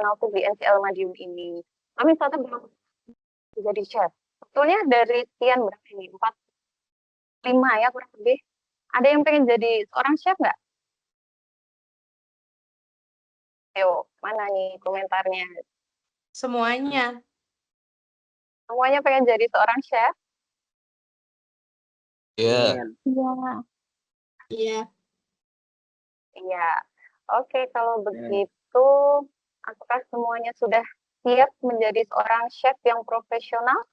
profesional tuh di NCL Madiun ini. Kami ternyata belum jadi chef. Sebetulnya dari sekian berapa ini? 4, 5 ya kurang lebih. Ada yang pengen jadi seorang chef nggak? Ayo, mana nih komentarnya? Semuanya. Semuanya pengen jadi seorang chef? Iya. Iya. Iya. Iya. Oke, kalau begitu, apakah semuanya sudah siap menjadi seorang chef yang profesional?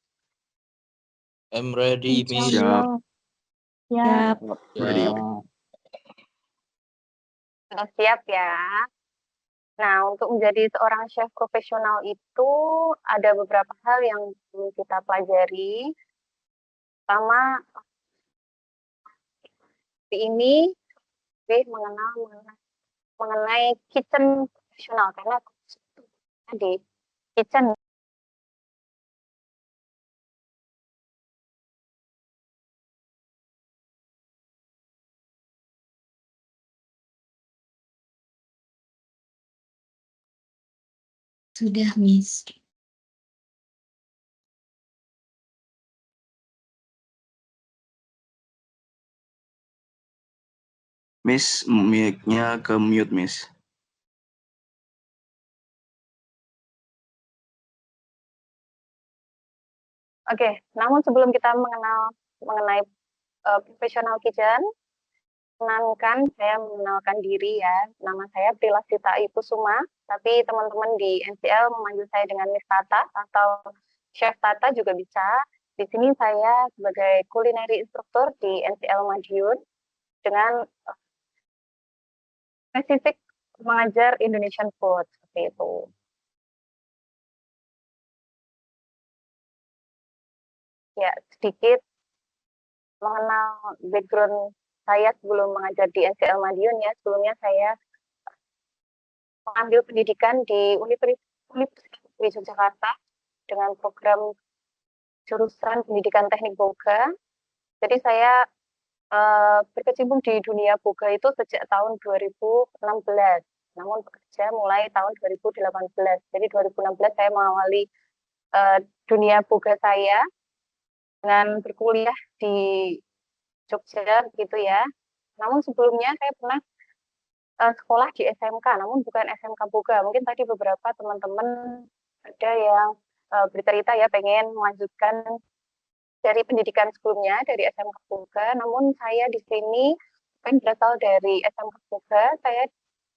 I'm ready, Miss. Siap. Siap. Ready. Sudah siap ya. Nah, untuk menjadi seorang chef profesional itu ada beberapa hal yang perlu kita pelajari. Pertama, ini mengenai kitchen profesional karena di kitchen Sudah, Miss. Miss, mic-nya ke mute, Miss. Oke, namun sebelum kita mengenai professional kitchen, saya mengenalkan diri ya. Nama saya Prila Sita Kusuma, tapi teman-teman di NCL memanggil saya dengan Miss Tata atau Chef Tata juga bisa. Di sini saya sebagai culinary instructor di NCL Madiun dengan spesifik mengajar Indonesian food seperti itu. Ya, sedikit mengenal background saya sebelum mengajar di NCL Madiun ya. Sebelumnya saya mengambil pendidikan di Universitas di Yogyakarta dengan program jurusan pendidikan teknik boga. Jadi saya berkecimpung di dunia boga itu sejak tahun 2016. Namun bekerja mulai tahun 2018. Jadi 2016 saya mengawali dunia boga saya dengan berkuliah di Jogja gitu ya. Namun sebelumnya saya pernah sekolah di SMK, namun bukan SMK Boga. Mungkin tadi beberapa teman-teman ada yang bercerita ya pengen melanjutkan dari pendidikan sebelumnya dari SMK Boga. Namun saya di sini bukan berasal dari SMK Boga, saya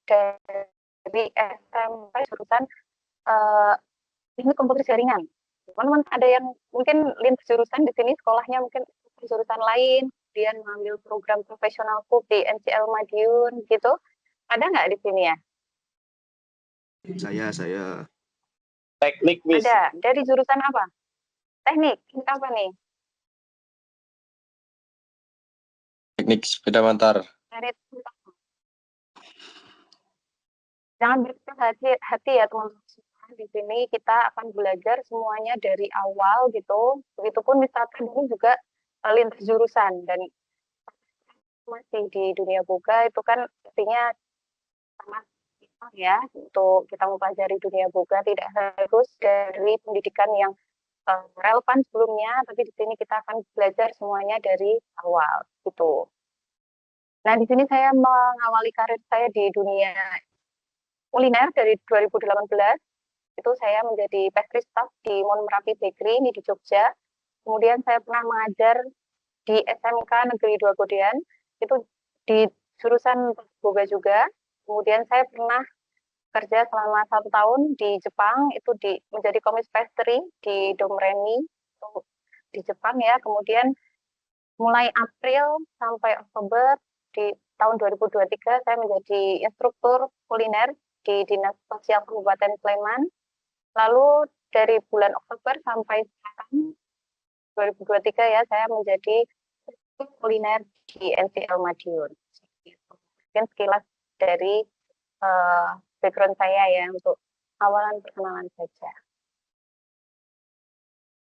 dari SMP jurusan teknik komputer jaringan. Teman-teman ada yang mungkin lintas jurusan di sini sekolahnya mungkin jurusan lain, kemudian mengambil program profesional cook di NCL Madiun gitu. Ada nggak di sini ya? Saya. Teknik, Miss. Ada. Dari jurusan apa? Teknik. Ini apa nih? Teknik sepeda motor. Dari jangan berkecil hati ya teman-teman. Di sini kita akan belajar semuanya dari awal gitu. Begitupun wisata dulu juga lintas jurusan dan masih di dunia boga itu kan artinya sama ya untuk kita mempelajari dunia boga tidak harus dari pendidikan yang relevan sebelumnya, tapi di sini kita akan belajar semuanya dari awal gitu. Nah di sini saya mengawali karir saya di dunia kuliner dari 2018. Itu saya menjadi pastry staff di Mon Merapi Bakery ini di Jogja. Kemudian saya pernah mengajar di SMK Negeri 2 Godean, itu di jurusan boga juga. Kemudian saya pernah kerja selama 1 tahun di Jepang, itu menjadi komis pastry di Domremy di Jepang ya. Kemudian mulai April sampai Oktober di tahun 2023 saya menjadi instruktur kuliner di Dinas Sosial Kabupaten Sleman. Lalu dari bulan Oktober sampai sekarang 2023 ya saya menjadi kuliner di NCL Madiun. Mungkin sekilas dari background saya ya untuk awalan perkenalan saja.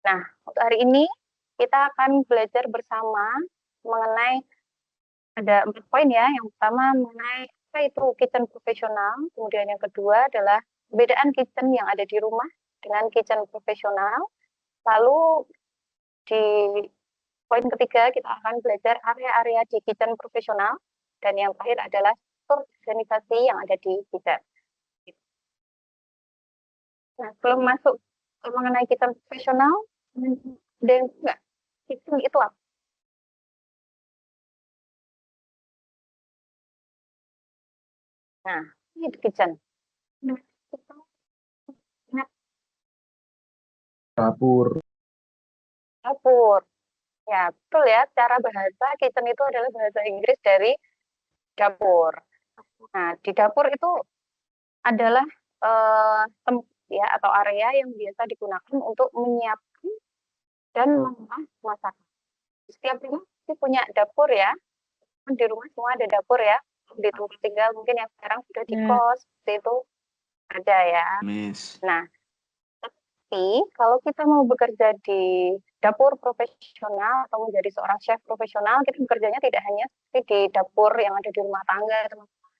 Nah, untuk hari ini kita akan belajar bersama mengenai ada 4 poin ya. Yang pertama mengenai apa itu kitchen profesional, kemudian yang kedua adalah perbedaan kitchen yang ada di rumah dengan kitchen profesional. Lalu di poin ketiga kita akan belajar area-area di kitchen profesional, dan yang terakhir adalah organisasi yang ada di kitchen. Nah, sebelum masuk mengenai kitchen profesional, ada yang enggak? Kitchen itu apa? Nah, ini kitchen. Dapur. Dapur. Ya, betul ya. Cara bahasa kitchen itu adalah bahasa Inggris dari dapur. Nah, di dapur itu adalah tempat ya atau area yang biasa digunakan untuk menyiapkan dan mengolah masakan. Setiap rumah pasti punya dapur ya. Di rumah semua ada dapur ya. Di tempat tinggal mungkin yang sekarang sudah di kos, seperti itu ada ya. Miss. Nah, tapi kalau kita mau bekerja di dapur profesional atau menjadi seorang chef profesional, kita bekerjanya tidak hanya seperti di dapur yang ada di rumah tangga, teman-teman.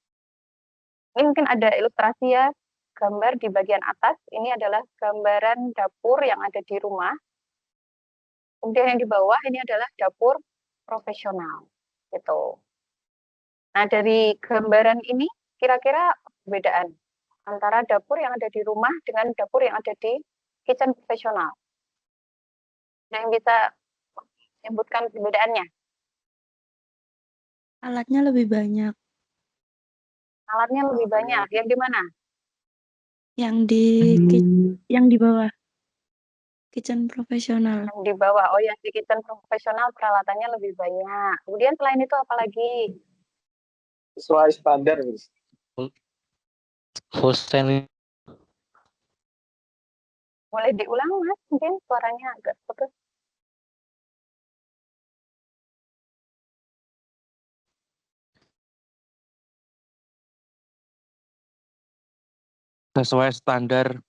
Ini mungkin ada ilustrasi ya, gambar di bagian atas, ini adalah gambaran dapur yang ada di rumah. Kemudian yang di bawah ini adalah dapur profesional, gitu. Nah, dari gambaran ini kira-kira perbedaan antara dapur yang ada di rumah dengan dapur yang ada di kitchen profesional. Nah, yang bisa menyebutkan perbedaannya? Alatnya lebih banyak. Alatnya lebih banyak. Yang di mana? Yang di bawah. Kitchen profesional. Yang di bawah. Oh, yang di kitchen profesional peralatannya lebih banyak. Kemudian selain itu apa lagi? Sesuai standar. Full stand. Boleh diulang, Mas? Mungkin suaranya agak putus. Sesuai standar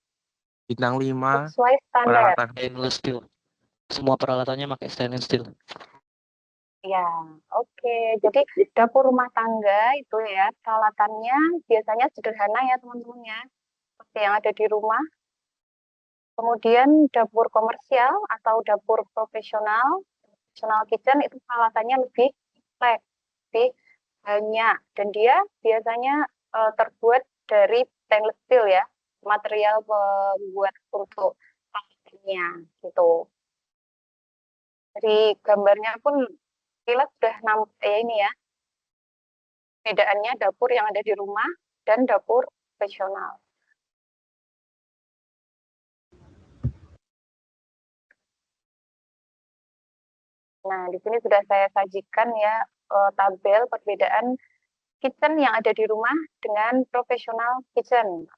bintang 5. Sesuai standar. Peralatan stainless steel. Semua peralatannya pakai stainless steel. Ya, oke. Jadi dapur rumah tangga itu ya, peralatannya biasanya sederhana ya teman-teman ya. Seperti yang ada di rumah. Kemudian dapur komersial atau dapur profesional kitchen itu peralatannya lebih kompleks, lebih banyak. Dan dia biasanya terbuat dari stainless steel ya, material pembuat untuk pakaiannya gitu. Dari gambarnya pun kilas sudah ini ya, bedaannya dapur yang ada di rumah dan dapur profesional. Nah, di sini sudah saya sajikan ya tabel perbedaan kitchen yang ada di rumah dengan professional kitchen.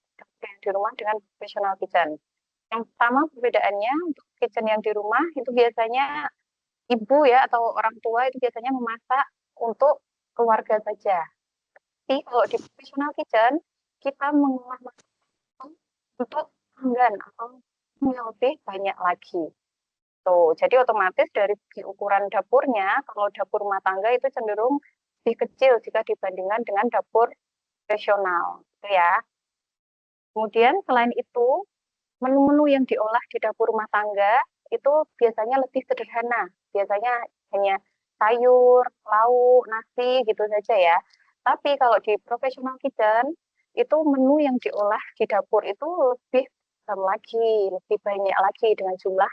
Di rumah dengan professional kitchen. Yang pertama perbedaannya untuk kitchen yang di rumah itu biasanya ibu ya atau orang tua itu biasanya memasak untuk keluarga saja. Tapi kalau di professional kitchen kita mengolah makanan untuk pelanggan atau yang lebih banyak lagi. Tuh, jadi otomatis dari segi ukuran dapurnya, kalau dapur rumah tangga itu cenderung lebih kecil jika dibandingkan dengan dapur profesional, gitu ya. Kemudian selain itu, menu-menu yang diolah di dapur rumah tangga itu biasanya lebih sederhana. Biasanya hanya sayur, lauk, nasi gitu saja ya. Tapi kalau di professional kitchen, itu menu yang diolah di dapur itu lebih lagi, lebih banyak lagi dengan jumlah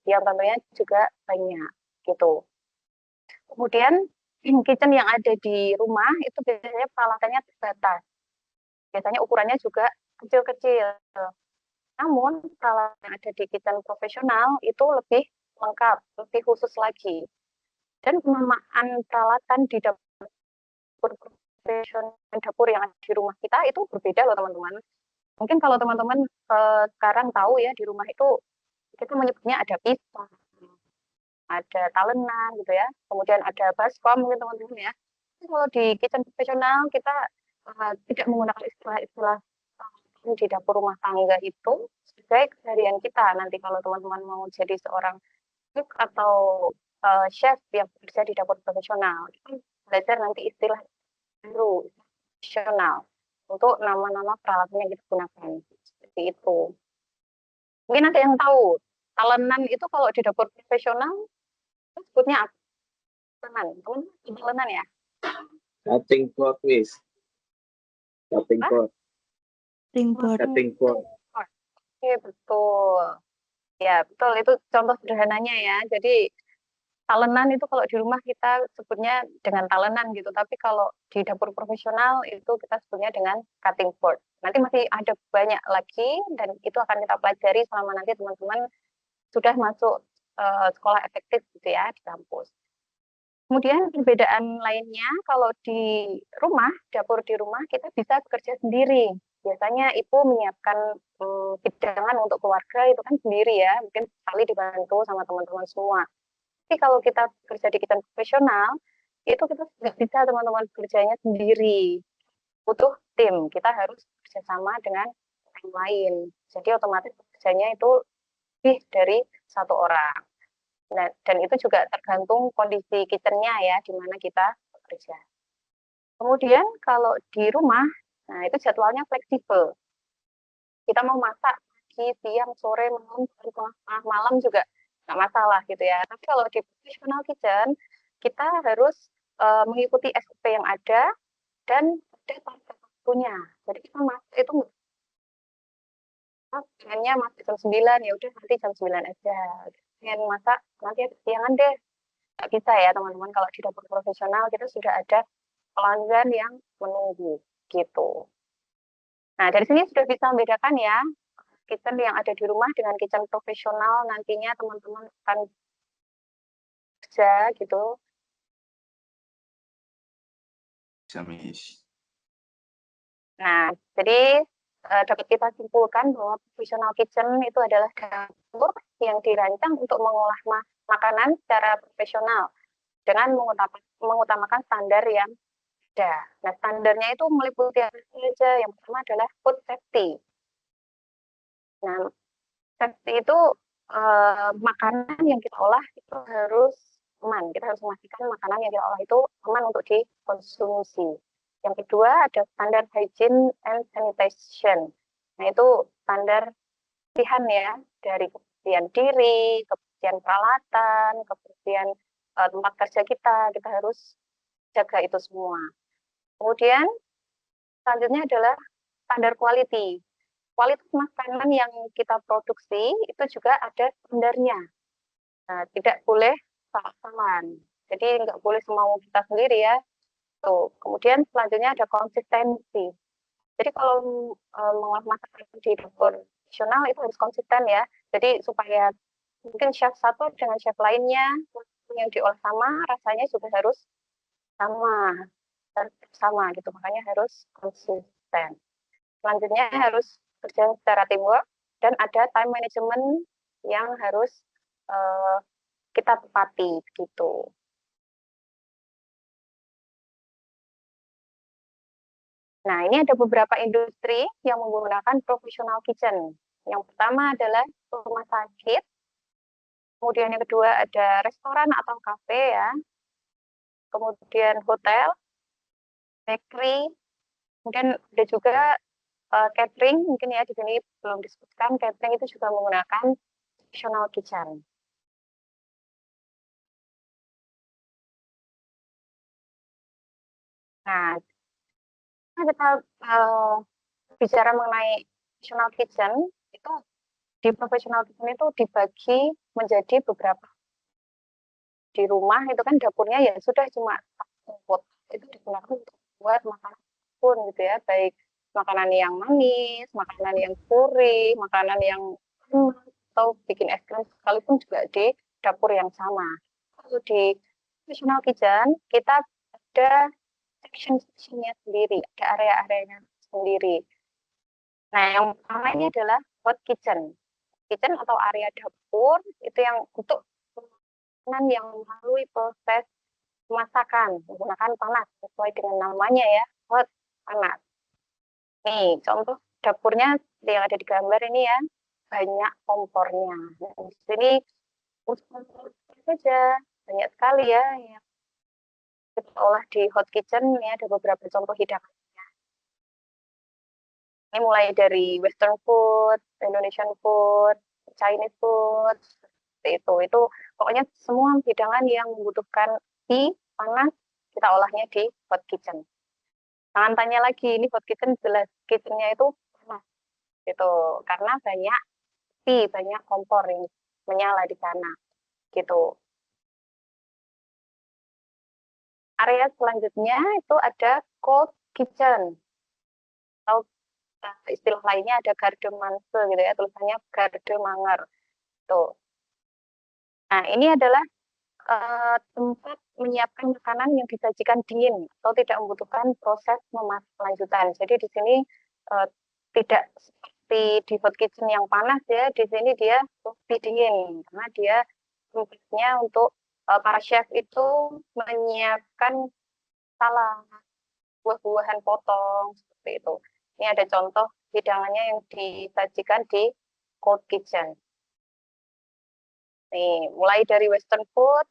yang tentunya juga banyak gitu. Kemudian kitchen yang ada di rumah itu biasanya peralatannya terbatas. Biasanya ukurannya juga kecil-kecil. Namun peralatan yang ada di kitchen profesional itu lebih lengkap, lebih khusus lagi. Dan penamaan peralatan di dapur profesional dan dapur yang ada di rumah kita itu berbeda loh teman-teman. Mungkin kalau teman-teman sekarang tahu ya di rumah itu kita menyebutnya ada pisau, ada talenan gitu ya, kemudian ada baskom mungkin teman-teman ya. Tapi kalau di kitchen profesional kita tidak menggunakan istilah-istilah di dapur rumah tangga itu sebagai keseharian kita. Nanti kalau teman-teman mau jadi seorang cook atau chef yang bekerja di dapur profesional, kita belajar nanti istilah baru profesional untuk nama-nama peralatan yang kita gunakan. seperti itu. Mungkin ada yang tahu, talenan itu kalau di dapur profesional itu sebutnya apa? Talenan, teman-teman talenan ya? Cutting board, Miss. Cutting Apa? board. Ringboard. Cutting board. Oke, betul. Ya, betul. Itu contoh sederhananya ya. Jadi, talenan itu kalau di rumah kita sebutnya dengan talenan gitu. Tapi kalau di dapur profesional itu kita sebutnya dengan cutting board. Nanti masih ada banyak lagi dan itu akan kita pelajari selama nanti teman-teman sudah masuk sekolah efektif gitu ya di kampus. Kemudian perbedaan lainnya kalau di rumah, dapur di rumah kita bisa bekerja sendiri. Biasanya ibu menyiapkan hidangan untuk keluarga itu kan sendiri ya, mungkin sekali dibantu sama teman-teman semua. Tapi kalau kita bekerja di kitchen profesional, itu kita nggak bisa teman-teman bekerjanya sendiri. Butuh tim, kita harus bekerjasama dengan orang lain. Jadi otomatis bekerjanya itu lebih dari satu orang. Nah, dan itu juga tergantung kondisi kitchennya ya, di mana kita bekerja. Kemudian kalau di rumah, nah itu jadwalnya fleksibel. Kita mau masak pagi, siang, sore, malam, tengah malam juga nggak masalah gitu ya. Tapi kalau di professional kitchen, kita harus mengikuti SOP yang ada dan ada target waktunya. Jadi kita masak itu pengennya masak jam 9, ya udah nanti jam 9 aja. Pengen masak nanti siangan deh. Nggak bisa ya teman-teman, kalau di dapur profesional kita sudah ada pelanggan yang menunggu gitu. Nah, dari sini sudah bisa membedakan ya kitchen yang ada di rumah dengan kitchen profesional nantinya teman-teman akan kerja gitu. Bisa, Miss. Nah, jadi dapat kita simpulkan bahwa professional kitchen itu adalah dapur yang dirancang untuk mengolah makanan secara profesional dengan mengutamakan standar yang ada. Nah, standarnya itu meliputi apa saja. Yang pertama adalah food safety. Nah, safety itu makanan yang kita olah itu harus aman. Kita harus memastikan makanan yang kita olah itu aman untuk dikonsumsi. Yang kedua ada standar hygiene and sanitation. Nah, itu standar kebersihan ya, dari kebersihan diri, kebersihan peralatan, kebersihan tempat kerja kita harus jaga itu semua. Kemudian selanjutnya adalah standar quality. Kualitas makanan yang kita produksi itu juga ada standarnya. Nah, tidak boleh salah-salahan. Jadi nggak boleh semau kita sendiri ya. Tuh. Kemudian selanjutnya ada konsistensi. Jadi kalau mengolah masakan di dapur profesional itu harus konsisten ya. Jadi supaya mungkin chef satu dengan chef lainnya yang diolah sama, rasanya juga harus sama gitu. Makanya harus konsisten. Selanjutnya harus kerja secara teamwork dan ada time management yang harus kita tepati gitu. Nah, ini ada beberapa industri yang menggunakan professional kitchen. Yang pertama adalah rumah sakit, kemudian yang kedua ada restoran atau kafe ya, kemudian hotel, bakery, kemudian ada juga catering, mungkin ya di sini belum disebutkan, catering itu juga menggunakan professional kitchen. Nah, kita bicara mengenai professional kitchen, itu di professional kitchen itu dibagi menjadi beberapa. Di rumah itu kan dapurnya ya sudah cuma pot, itu digunakan untuk buat makanan pun gitu ya, baik makanan yang manis, makanan yang gurih, makanan yang atau bikin es krim sekalipun juga di dapur yang sama. Kalau di professional kitchen kita ada section-sectionnya sendiri, ada area-areanya sendiri. Nah, yang pertama ini adalah hot kitchen. Kitchen atau area dapur itu yang untuk makanan yang melalui proses masakan menggunakan panas sesuai dengan namanya ya, hot, panas. Nih, contoh dapurnya yang ada di gambar ini ya, banyak kompornya. Nah, di sini kompor saja banyak sekali ya yang kita olah di hot kitchen. Ini ada beberapa contoh hidangan. Ini mulai dari Western food, Indonesian food, Chinese food, seperti itu. Itu pokoknya semua hidangan yang membutuhkan api panas, kita olahnya di hot kitchen. Jangan tanya lagi, ini hot kitchen jelas kitchennya itu panas, gitu. Karena banyak api, banyak kompor yang menyala di sana, gitu. Area selanjutnya itu ada cold kitchen. Atau istilah lainnya ada garde manse gitu ya, tulisannya garde manger. Tuh. Nah, ini adalah tempat menyiapkan makanan yang disajikan dingin atau tidak membutuhkan proses memasak lanjutan. Jadi di sini tidak seperti di hot kitchen yang panas ya, di sini dia lebih dingin karena dia tempatnya untuk para chef itu menyiapkan salad, buah-buahan potong seperti itu. Ini ada contoh hidangannya yang disajikan di cold kitchen. Nih, mulai dari Western food,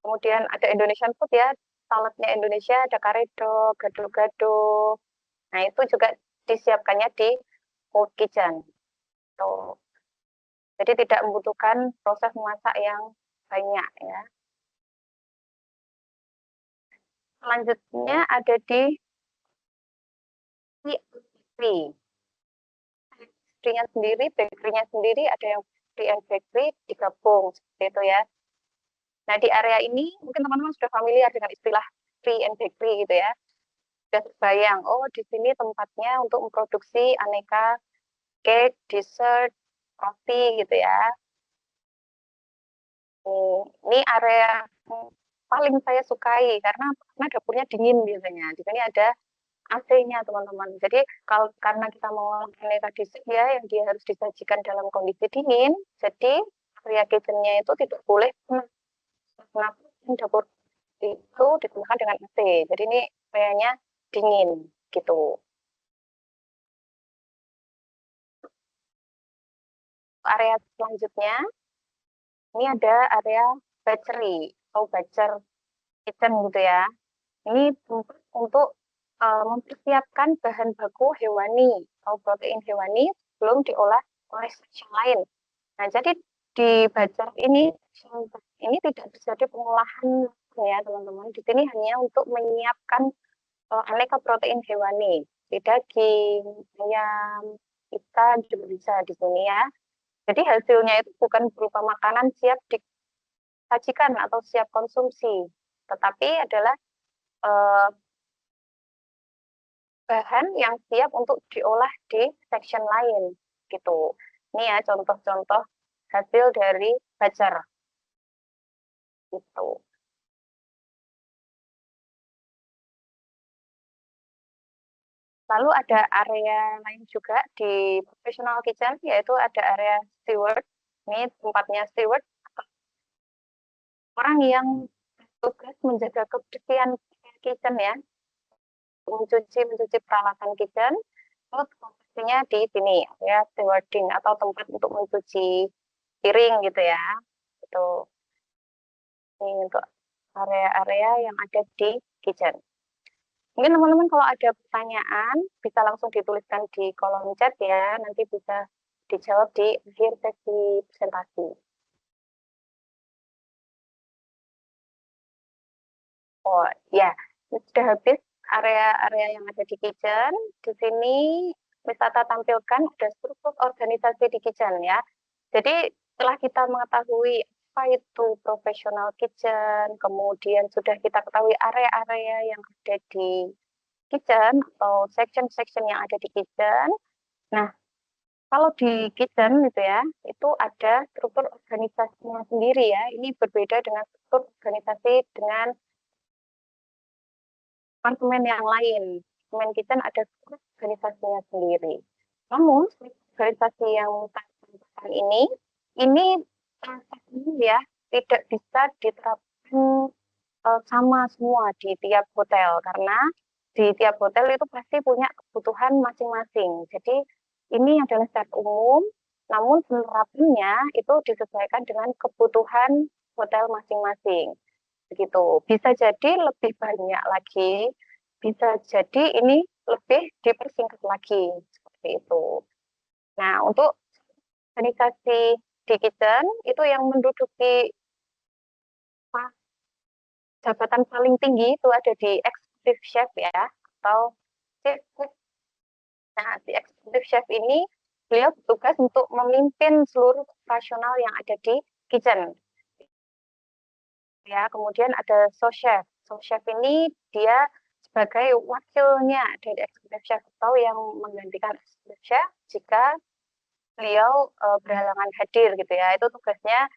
kemudian ada Indonesian food ya, saladnya Indonesia, ada karedo, gado-gado. Nah, itu juga disiapkannya di cold kitchen. Tuh. Jadi tidak membutuhkan proses memasak yang banyak ya. Selanjutnya ada di bakery. Bakery-nya sendiri ada yang free and bakery digabung seperti itu ya. Nah, di area ini mungkin teman-teman sudah familiar dengan istilah free and bakery gitu ya. Sudah terbayang, oh di sini tempatnya untuk memproduksi aneka cake, dessert, roti gitu ya. Ini area paling saya sukai karena dapurnya dingin biasanya. Di sini ada AC-nya teman-teman. Jadi karena kita mau aneka dessert ya yang dia harus disajikan dalam kondisi dingin, jadi area kitchen-nya itu tidak boleh kenapa dapur itu ditemukan dengan AC. Jadi ini areanya dingin gitu. Area selanjutnya ini ada area bakery atau baker kitchen gitu ya. Ini tempat untuk mempersiapkan bahan baku hewani atau protein hewani sebelum diolah oleh section lain. Nah, jadi di baker ini tidak terjadi pengolahan ya teman-teman. Di sini hanya untuk menyiapkan aneka protein hewani, di daging, ayam, ikan juga bisa di sini ya. Jadi hasilnya itu bukan berupa makanan siap disajikan atau siap konsumsi, tetapi adalah bahan yang siap untuk diolah di section lain gitu. Ini ya contoh-contoh hasil dari baker gitu. Lalu ada area lain juga di professional kitchen, yaitu ada area steward. Ini tempatnya steward, orang yang tugas menjaga kebersihan kitchen ya, mencuci peralatan kitchen. Itu posisinya di sini ya, stewarding atau tempat untuk mencuci piring gitu ya. Itu ini untuk area-area yang ada di kitchen. Mungkin teman-teman kalau ada pertanyaan bisa langsung dituliskan di kolom chat ya, nanti bisa dijawab di akhir sesi presentasi. Oh ya, sudah habis area-area yang ada di kitchen. Di sini Wisata tampilkan ada struktur organisasi di kitchen ya. Jadi setelah kita mengetahui apa itu professional kitchen, kemudian sudah kita ketahui area-area yang ada di kitchen atau section-section yang ada di kitchen. Nah, kalau di kitchen gitu ya, itu ada struktur organisasinya sendiri ya. Ini berbeda dengan struktur organisasi dengan departemen yang lain. Departemen kitchen ada struktur organisasinya sendiri. Namun, organisasi yang ini ya tidak bisa diterapkan sama semua di tiap hotel karena di tiap hotel itu pasti punya kebutuhan masing-masing. Jadi ini adalah secara umum, namun penerapannya itu disesuaikan dengan kebutuhan hotel masing-masing. Begitu. Bisa jadi lebih banyak lagi, bisa jadi ini lebih dipersingkat lagi seperti itu. Nah, untuk organisasi di kitchen itu yang menduduki jabatan paling tinggi itu ada di executive chef ya, atau chief cook. Nah, di executive chef ini beliau bertugas untuk memimpin seluruh operasional yang ada di kitchen. Ya, kemudian ada sous chef. Sous chef ini dia sebagai wakilnya dari executive chef atau yang menggantikan executive chef jika beliau berhalangan hadir gitu ya. Itu tugasnya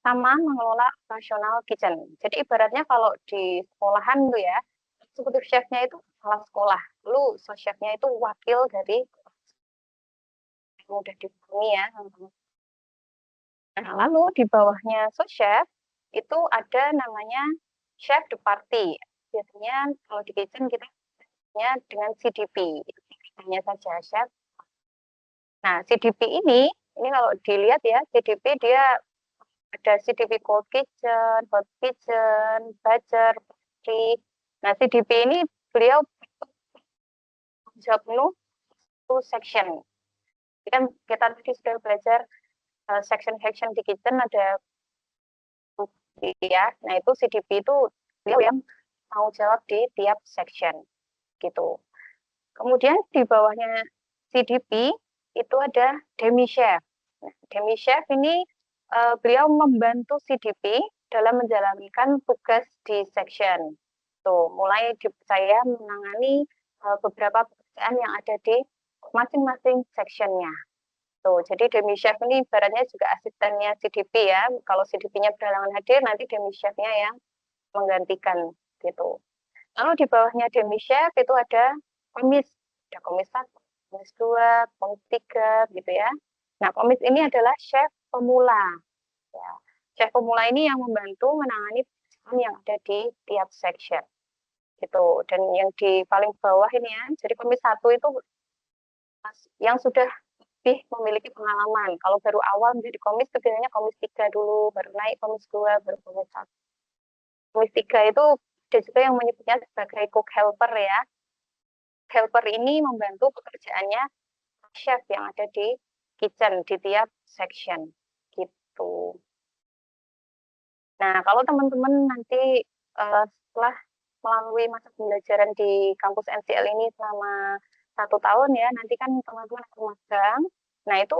sama mengelola operasional kitchen. Jadi ibaratnya kalau di sekolahan tuh ya, executive chef-nya itu kepala sekolah, lalu sous chef-nya itu wakil dari yang udah dipahami ya. Nah, lalu di bawahnya sous chef itu ada namanya chef de partie. Biasanya kalau di kitchen kita dengan CDP, hanya saja chef. Nah, CDP ini kalau dilihat ya, CDP dia ada CDP cold kitchen, hot kitchen, butcher, pastry. Nah, CDP ini beliau jawab penuh satu section. Jadi kan kita tadi sudah belajar section-section di kitchen ada ya. Nah, itu CDP itu beliau yang tanggung jawab di tiap section gitu. Kemudian di bawahnya CDP itu ada demi chef. Nah, demi chef ini beliau membantu CDP dalam menjalankan tugas di section. Tuh, mulai dipercaya menangani beberapa pekerjaan yang ada di masing-masing sectionnya. Tuh, jadi demi chef ini ibaratnya juga asistennya CDP ya. Kalau CDP-nya berhalangan hadir, nanti demi chef-nya yang menggantikan gitu. Lalu di bawahnya demi chef itu ada komis 1, komis 2, komis 3 gitu ya. Nah, komis ini adalah chef pemula. Ya. Chef pemula ini yang membantu menangani pekerjaan yang ada di tiap section. Gitu. Dan yang di paling bawah ini ya, jadi komis 1 itu yang sudah lebih memiliki pengalaman. Kalau baru awal menjadi komis itu biasanya komis 3 dulu, baru naik komis 2, baru komis 1. Komis 3 itu ada juga yang menyebutnya sebagai cook helper ya. Helper ini membantu pekerjaannya chef yang ada di kitchen di tiap section gitu. Nah, kalau teman-teman nanti setelah melalui masa pembelajaran di kampus NCL ini selama 1 tahun ya, nanti kan teman-teman akan magang. Nah, itu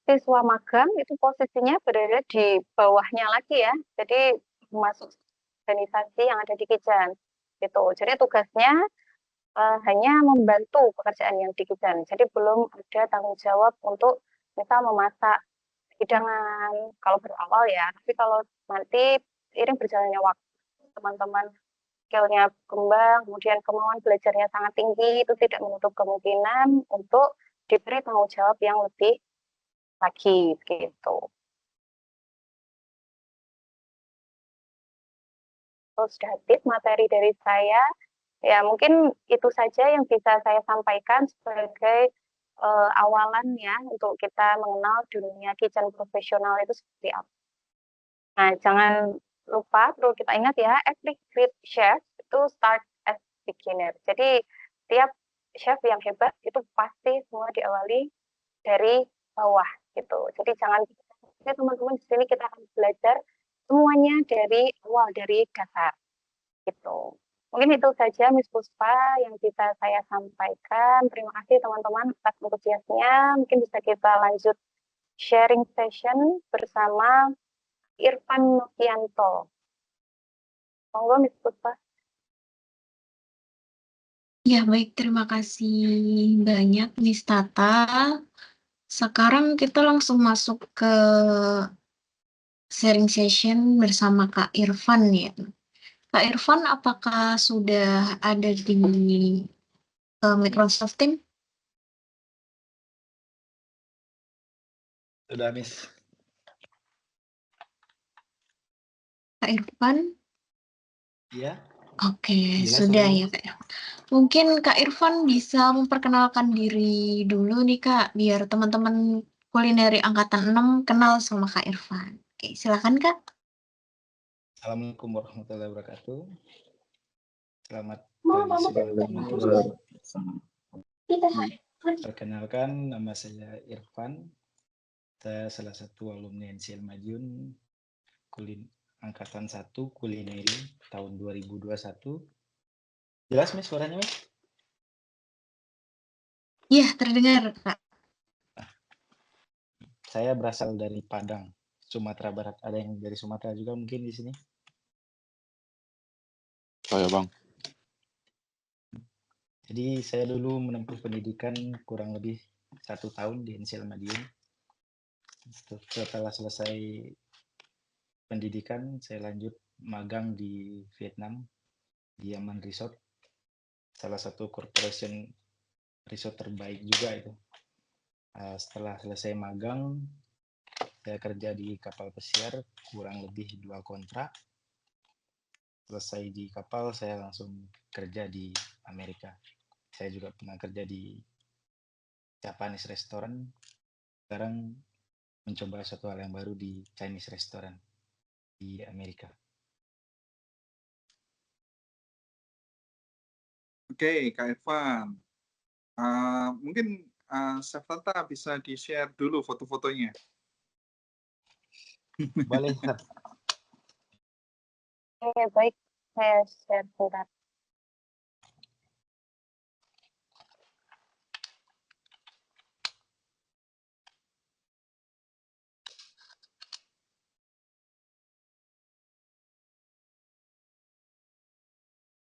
siswa magang itu posisinya berada di bawahnya lagi ya. Jadi masuk organisasi yang ada di kitchen gitu. Jadi tugasnya hanya membantu pekerjaan yang di kitchen. Jadi belum ada tanggung jawab untuk misal memasak hidangan kalau berawal ya. Tapi kalau nanti seiring berjalannya waktu teman-teman skillnya berkembang, kemudian kemauan belajarnya sangat tinggi, itu tidak menutup kemungkinan untuk diberi tanggung jawab yang lebih lagi gitu. Terus sudah habis materi dari saya. Ya, mungkin itu saja yang bisa saya sampaikan sebagai awalan ya untuk kita mengenal dunia kitchen profesional itu seperti apa. Nah, jangan lupa perlu kita ingat ya, every great chef itu start as beginner. Jadi tiap chef yang hebat itu pasti semua diawali dari bawah gitu. Jadi jangan teman-teman di sini kita akan belajar semuanya dari awal, dari dasar gitu. Mungkin itu saja Miss Puspa yang bisa saya sampaikan. Terima kasih teman-teman atas antusiasnya. Mungkin bisa kita lanjut sharing session bersama Irfan Novianto. Monggo Miss Puspa. Ya, baik. Terima kasih banyak, Miss Tata. Sekarang kita langsung masuk ke sharing session bersama Kak Irfan ya. Kak Irfan, apakah sudah ada di Microsoft Teams? Sudah, Miss. Kak Irfan? Iya. Oke, Jelas, sudah sudah. ya Kak Irfan. Mungkin Kak Irfan bisa memperkenalkan diri dulu nih Kak, biar teman-teman kulineri angkatan 6 kenal sama Kak Irfan. Oke, silakan Kak. Assalamualaikum warahmatullahi wabarakatuh. Selamat Mau pagi, siang, dan malam. Perkenalkan, nama saya Irfan. Saya salah satu alumni NCL Madiun, angkatan 1 kulineri tahun 2021. Jelas, Miss, suaranya, Miss? Iya, terdengar, Kak. Saya berasal dari Padang, Sumatera Barat. Ada yang dari Sumatera juga mungkin di sini? Saya Bang. Jadi saya dulu menempuh pendidikan kurang lebih 1 tahun di NCL Madiun. Setelah selesai pendidikan, saya lanjut magang di Vietnam, di Aman Resort, salah satu corporation resort terbaik juga itu. Setelah selesai magang, saya kerja di kapal pesiar kurang lebih 2 kontrak. Selesai di kapal, saya langsung kerja di Amerika. Saya juga pernah kerja di Japanese restaurant. Sekarang mencoba suatu hal yang baru di Chinese restaurant di Amerika. Oke, Kak Irfan. Mungkin Chef Tata bisa di-share dulu foto-fotonya. Boleh, Sir. Oke, baik. Saya share sebentar.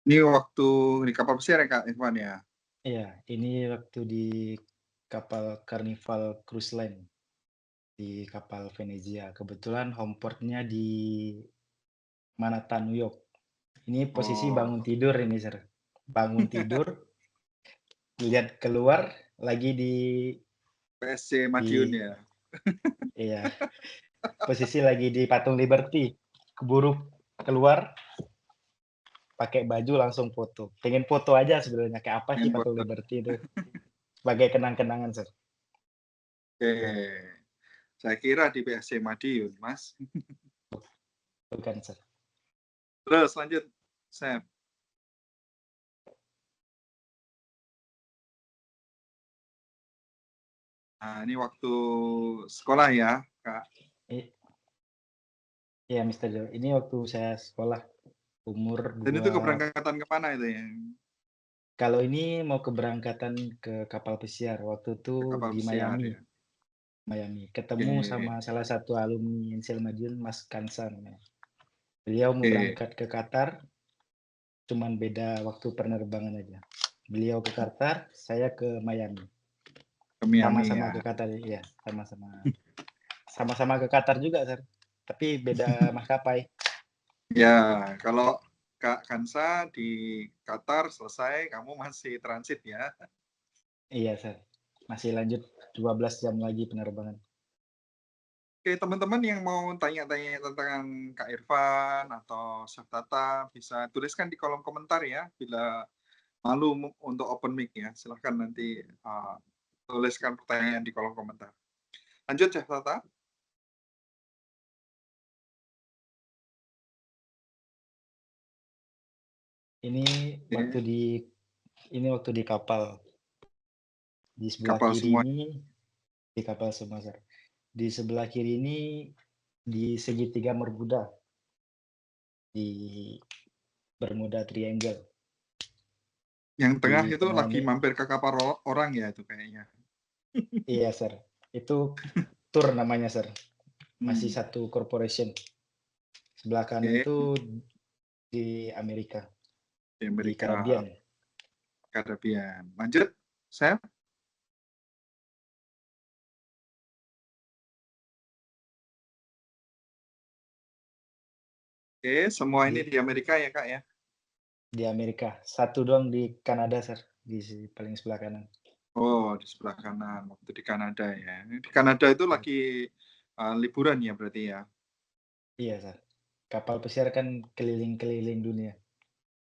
Ini waktu di kapal pesiar ya, Kak Irfan ya? Iya, ini waktu di kapal Carnival Cruise Line di kapal Venezia. Kebetulan home portnya di Manhattan, New York. Ini posisi bangun tidur ini, Sir. Bangun tidur, lihat keluar lagi di PSC Madiun ya. iya. Posisi lagi di Patung Liberty. Keburu keluar pakai baju langsung foto. Pengen foto aja sebenarnya kayak apa sih Pengen Patung foto. Liberty itu. Sebagai kenang-kenangan, Sir. Oke. Saya kira di PSC Madiun, Mas. Bukan, Sir. Terus lanjut, Chef. Nah, ini waktu sekolah ya, Kak. Iya, Mr. Jo. Ini waktu saya sekolah umur Dan itu 2. keberangkatan kemana itu ya? Kalau ini mau keberangkatan ke kapal pesiar waktu itu Kapal di pesiar Miami. ya. Miami. Ketemu sama salah satu alumni NCL Madiun, Mas Kansa namanya. Beliau mau berangkat ke Qatar, cuman beda waktu penerbangan aja. Beliau ke Qatar, saya ke Miami. Ke Miami Sama-sama ya. ke Qatar, ya. Sama-sama ke Qatar juga, Sir. Tapi beda maskapai. Ya, kalau Kak Kansa di Qatar selesai, kamu masih transit ya. Iya, Sir. Masih lanjut 12 jam lagi penerbangan. Oke, teman-teman yang mau tanya-tanya tentang Kak Irfan atau Chef Tata bisa tuliskan di kolom komentar ya. Bila malu untuk open mic ya, silahkan nanti tuliskan pertanyaan di kolom komentar. Lanjut, Chef Tata. Ini waktu di kapal. Di sebelah Kapal kiri semua. ini di kapal semua, Sir. Di sebelah kiri ini di segitiga Bermuda. Di Bermuda Triangle. Yang tengah Di itu tengah lagi ini, mampir ke kapal orang ya itu kayaknya. iya, Sir. Itu tour namanya, Sir. Masih Hmm. satu corporation. Sebelah kanan itu di Amerika. Di Amerika. Caribbean. Caribbean. Lanjut, Chef. Oke, semua ini di Amerika ya, Kak ya? Di Amerika. Satu doang di Kanada, Sir. Di paling sebelah kanan. Oh, di sebelah kanan. Waktu di Kanada ya. Di Kanada itu lagi liburan ya berarti ya? Iya, Sir. Kapal pesiar kan keliling-keliling dunia.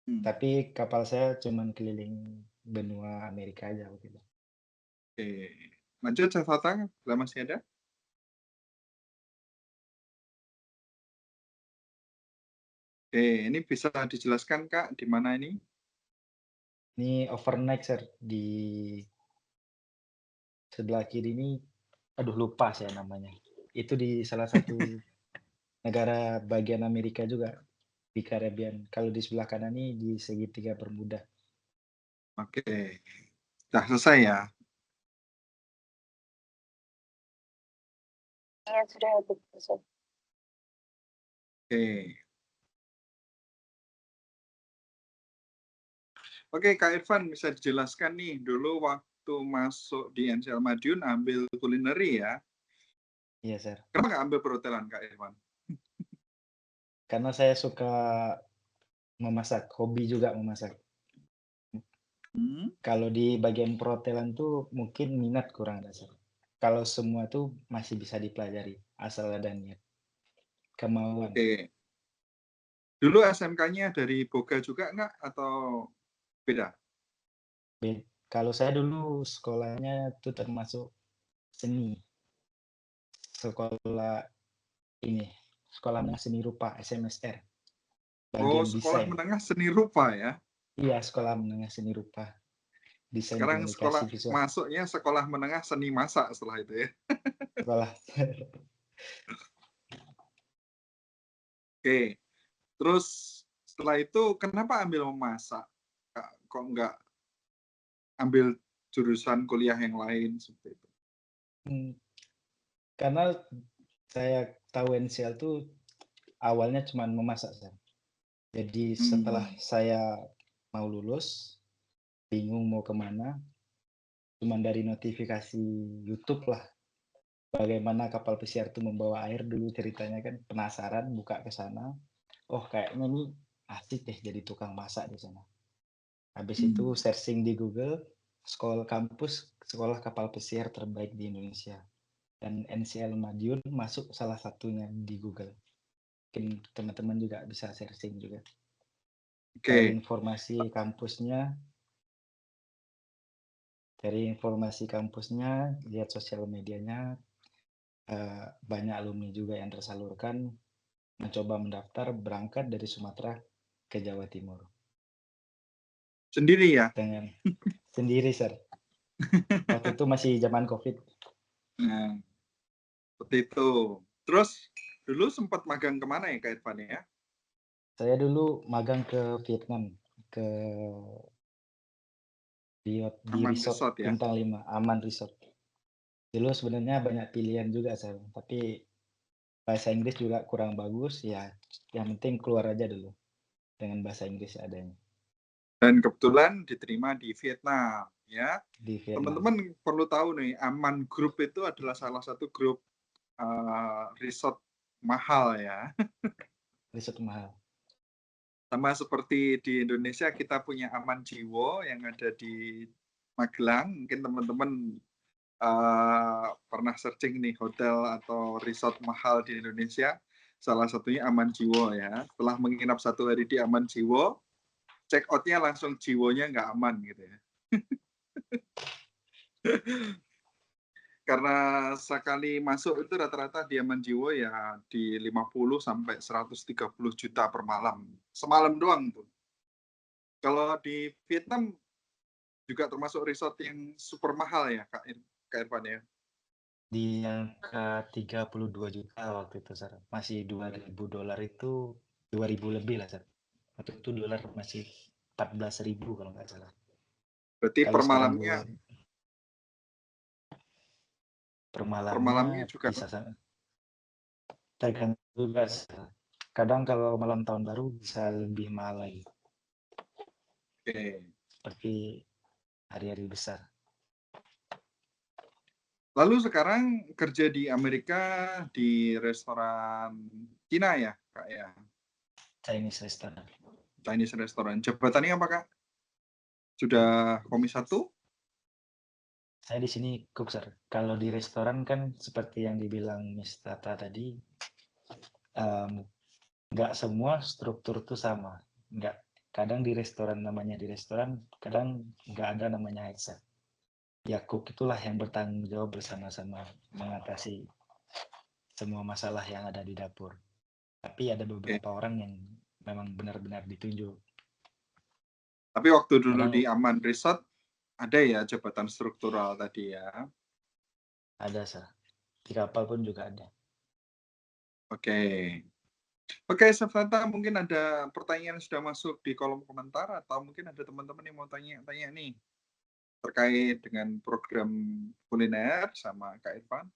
Tapi kapal saya cuman keliling benua Amerika aja waktu itu. Oke. Lanjut, Chef Tata, bila masih ada? Oke, ini bisa dijelaskan, Kak, di mana ini? Ini overnight, Sir, di sebelah kiri ini, aduh lupa saya namanya. Itu di salah satu negara bagian Amerika juga, di Caribbean. Kalau di sebelah kanan ini di segitiga Bermuda. Oke. Sudah selesai ya? Iya, sudah habis. Oke. Oke, Kak Irfan bisa dijelaskan nih dulu waktu masuk di NCL Madiun ambil kulineri ya. Iya, Sir. Kenapa nggak ambil perhotelan, Kak Irfan? Karena saya suka memasak, hobi juga memasak. Hmm? Kalau di bagian perhotelan tuh mungkin minat kurang ada, Sir. Kalau semua tuh masih bisa dipelajari, asal ada niat. Kemauan. Oke. Dulu SMK-nya dari Boga juga nggak atau beda? Kalau saya dulu sekolahnya tuh termasuk seni. Sekolah ini, sekolah menengah seni rupa, SMSR. Oh, Bagian sekolah desain. menengah seni rupa ya. Iya, sekolah menengah seni rupa. Desain Sekarang komunikasi sekolah visual. masuknya sekolah menengah seni masak setelah itu ya. Sekolah. Oke. Terus setelah itu kenapa ambil memasak? Kok nggak ambil jurusan kuliah yang lain seperti itu? Karena saya tahu NCL tuh awalnya cuma memasak, Sir. Jadi setelah saya mau lulus, bingung mau kemana, cuma dari notifikasi YouTube lah. Bagaimana kapal pesiar itu membawa air dulu ceritanya kan, penasaran buka ke sana. Oh kayaknya ini asik deh jadi tukang masak di sana. Habis itu searching di Google, sekolah kapal pesiar terbaik di Indonesia. Dan NCL Madiun masuk salah satunya di Google. Mungkin teman-teman juga bisa searching juga. Cari informasi kampusnya, lihat sosial medianya, banyak alumni juga yang tersalurkan, mencoba mendaftar, berangkat dari Sumatera ke Jawa Timur. Sendiri ya? Dengan sendiri, Sir. Waktu itu masih zaman COVID. Nah, seperti itu. Terus dulu sempat magang kemana ya Kak Irfan ya? Saya dulu magang ke Vietnam, di Aman resort Resort ya? Bintang 5, Aman Resort. Dulu sebenarnya banyak pilihan juga, Sir. Tapi bahasa Inggris juga kurang bagus, ya yang penting keluar aja dulu dengan bahasa Inggris adanya. Dan kebetulan diterima di Vietnam ya. Di Vietnam. Teman-teman perlu tahu nih, Aman Group itu adalah salah satu grup resort mahal ya. Resort mahal. Sama seperti di Indonesia kita punya Aman Jiwo yang ada di Magelang. Mungkin teman-teman pernah searching nih hotel atau resort mahal di Indonesia. Salah satunya Aman Jiwo ya. Setelah menginap 1 hari di Aman Jiwo, check out-nya langsung jiwonya nggak aman gitu ya. Karena sekali masuk itu rata-rata di Aman Jiwo ya di 50 sampai 130 juta per malam. Semalam doang tuh. Kalau di Vietnam juga termasuk resort yang super mahal ya Kak Irfan ya? Di angka 32 juta waktu itu, Sir. Masih $2.000 itu 2.000 lebih lah, Sir. Waktu itu dolar masih 14.000 kalau nggak salah. Berarti Kalau per sekarang malamnya juga bisa sama. Tergantung juga, Sir. Kadang kalau malam tahun baru bisa lebih mahal lagi. Oke. Seperti hari-hari besar. Lalu sekarang kerja di Amerika di restoran Cina ya, Kak ya? Chinese restaurant. Chinese restaurant. Jabatannya apa, Kak? Sudah Komis 1? Saya di sini cook, Sir. Kalau di restoran kan seperti yang dibilang Miss Tata tadi, nggak semua struktur itu sama. Nggak, kadang di restoran namanya di restoran, kadang nggak ada namanya head chef. Ya cook itulah yang bertanggung jawab bersama-sama mengatasi semua masalah yang ada di dapur. Tapi ada beberapa orang yang memang benar-benar ditunjuk. Tapi waktu dulu di Aman Resort ada ya jabatan struktural tadi ya. Ada, Sir. Di kapal pun juga ada. Oke. Oke, Safata, mungkin ada pertanyaan yang sudah masuk di kolom komentar atau mungkin ada teman-teman yang mau tanya-tanya nih terkait dengan program kuliner sama Kak Irfan.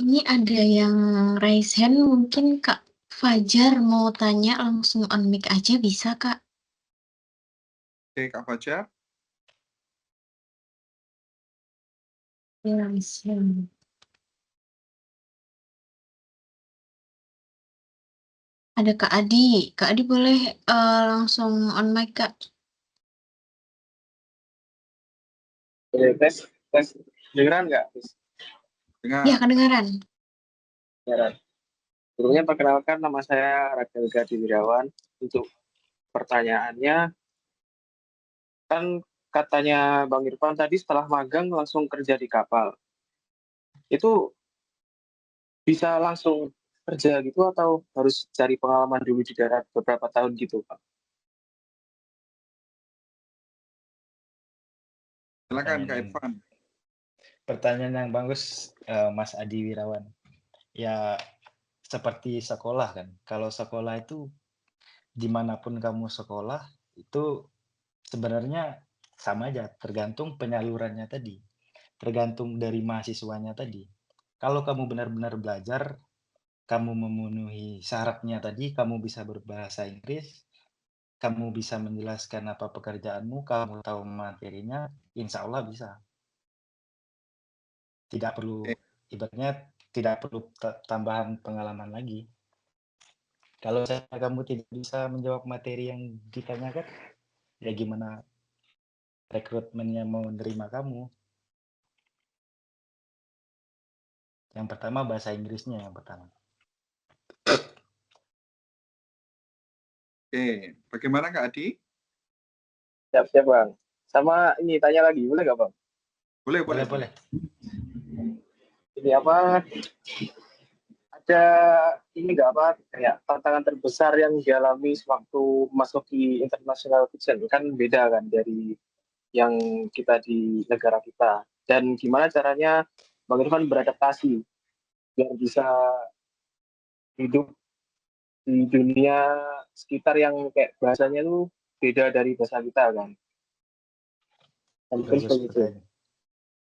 Ini ada yang raise hand, mungkin Kak Fajar mau tanya langsung on mic aja bisa Kak? Oke, Kak Fajar. Raise hand. Ada Kak Adi. Kak Adi boleh langsung on mic Kak? Tes. Dengeran nggak? Dengar. Ya kedengaran. Dengeran. Sebelumnya perkenalkan, nama saya Rakel Gadi Wirawan. Untuk pertanyaannya, kan katanya Bang Irfan tadi setelah magang langsung kerja di kapal. Itu bisa langsung kerja gitu atau harus cari pengalaman dulu di darat beberapa tahun gitu, Pak? Silakan Kak Pertanyaan Irfan. pertanyaan yang bagus, Mas Adi Wirawan. Ya, seperti sekolah kan. Kalau sekolah itu dimanapun kamu sekolah itu sebenarnya sama aja, tergantung penyalurannya tadi, tergantung dari mahasiswanya tadi. Kalau kamu benar-benar belajar, kamu memenuhi syaratnya tadi, kamu bisa berbahasa Inggris, kamu bisa menjelaskan apa pekerjaanmu, kamu tahu materinya, insya Allah bisa. Tidak perlu, Oke. ibaratnya tidak perlu tambahan pengalaman lagi. Kalau kamu tidak bisa menjawab materi yang ditanyakan, ya gimana rekrutmennya mau menerima kamu? Yang pertama bahasa Inggrisnya yang pertama. Oke, bagaimana Kak Adi? Siap-siap, Bang. Sama ini tanya lagi, boleh nggak, Bang? Boleh. Ini apa, ada ini nggak apa, kayak tantangan terbesar yang dialami sewaktu masuk di international kitchen? Kan beda kan dari yang kita di negara kita. Dan gimana caranya Bang Irfan beradaptasi biar bisa hidup di dunia sekitar yang kayak bahasanya tuh beda dari bahasa kita kan. Mungkin Bagus seperti itu.